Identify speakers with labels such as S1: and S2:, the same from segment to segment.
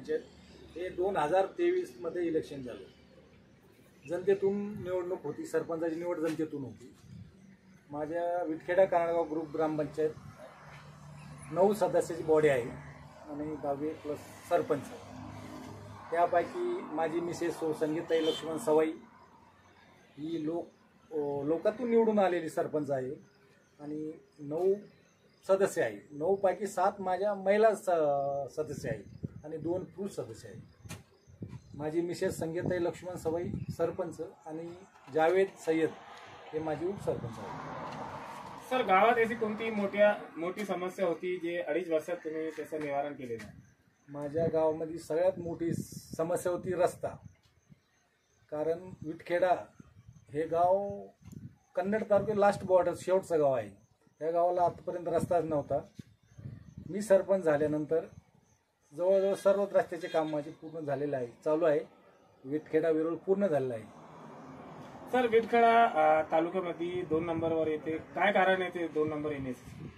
S1: ग्रामपंचायत हे 2023 मध्ये इलेक्शन झालं. जनतेतून निवडणूक होती, सरपंचाची निवड जनतेतून होती. माझ्या विटखेडा कानडगाव ग्रुप ग्रामपंचायत 9 सदस्याची बॉडी आहे आणि 10 प्लस सरपंच. त्यापैकी माझी मिसेस संगीताई लक्ष्मण सवाई ही लोकातून निवडून आलेली सरपंच आहे आणि 9 सदस्य आहे. 9 पैकी 7 माझ्या महिला सदस्य आहेत आणि 2 पुरुष सदस्य आहेत. माझी मिसेस संगीताई लक्ष्मण सवाई सरपंच आणि जावेद सय्यद हे माझे उपसरपंच आहेत.
S2: सर, गावात अशी कोणती मोठी समस्या होती जे 2.5 वर्षात तुम्ही त्याचं निवारण केले नाही?
S1: माझ्या गावामध्ये सगळ्यात मोठी समस्या होती रस्ता. कारण विटखेडा हे गाव कन्नड तालुक्यात लास्ट बॉर्डर शेवटचं गाव आहे. या गावाला आतापर्यंत रस्ताच नव्हता. मी सरपंच झाल्यानंतर जवळजवळ सर्व रस्त्याचे काम माझे पूर्ण झालेले आहे, चालू आहे. विटखेडा विरोध पूर्ण झालेला आहे.
S2: सर, विटखेडा तालुक्यामध्ये 2 नंबरवर येते, काय कारण येते 2 नंबर येण्याचे?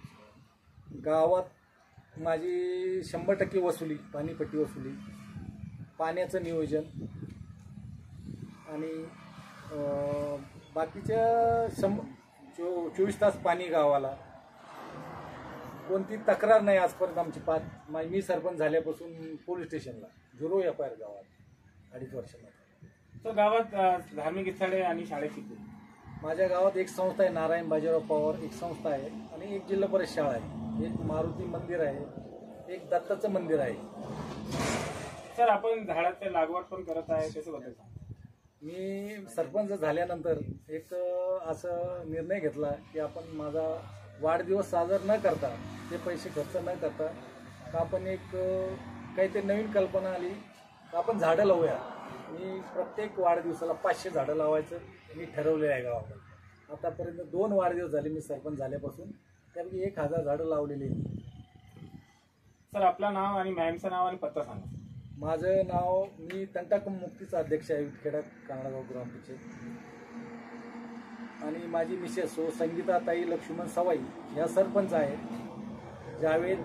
S1: गावात माझी 100% वसुली, पाणीपट्टी वसुली, पाण्याचं नियोजन आणि बाकीच्या 24 तास पाणी गावाला. कोणती तक्रार नाही आजपर्यंत आमची. मी सरपंच झाल्यापासून पोलीस स्टेशनला 0 FIR गावात 2.5 वर्षामध्ये.
S2: तर गावात धार्मिक स्थळे आणि शाळेची
S1: माझ्या गावात एक संस्था आहे, नारायण बाजीराव पवार एक संस्था आहे आणि एक जिल्हा परिषद शाळा आहे, एक मारुती मंदिर आहे, एक दत्ताचं मंदिर आहे.
S2: सर, आपण झाडाची लागवड पण करत आहे, त्याच्याबद्दल सांगा.
S1: मी सरपंच झाल्यानंतर एक असं निर्णय घेतला की आपण माझा वाढदिवस साजरा न करता, ते पैसे खर्च न करता, का आपण एक काहीतरी नवीन कल्पना आली तर आपण झाडं लावूया. मी प्रत्येक वाढदिवसाला 500 झाडं लावायचं मी ठरवले आहे गावामध्ये. आतापर्यंत 2 वाढदिवस झाले मी सरपंच झाल्यापासून, त्यापैकी 1000 झाडं लावलेली आहेत.
S2: सर, आपलं नाव आणि मॅमचं नाव आणि पत्ता सांगा.
S1: माझं नाव, मी तंटामुक्तीचा अध्यक्ष आहे विटखेडा कानडगाव ग्रामपंचायत आणि माझी मिसेस संगीताताई लक्ष्मण सवाई ह्या सरपंच आहेत. जावेद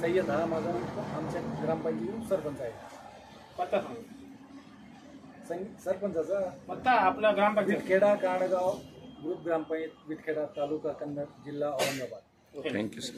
S1: सय्यद हा माझा आमच्या ग्रामपंचायत सरपंच आहे.
S2: पत्ता सांगा.
S1: सरपंचाचा
S2: पत्ता आपला ग्रामपंचायत
S1: विटखेडा कानडगाव ग्रुप ग्रामपंचायत, विटखेडा तालुका कन्नड, जिल्हा औरंगाबाद.
S3: Thank you sir.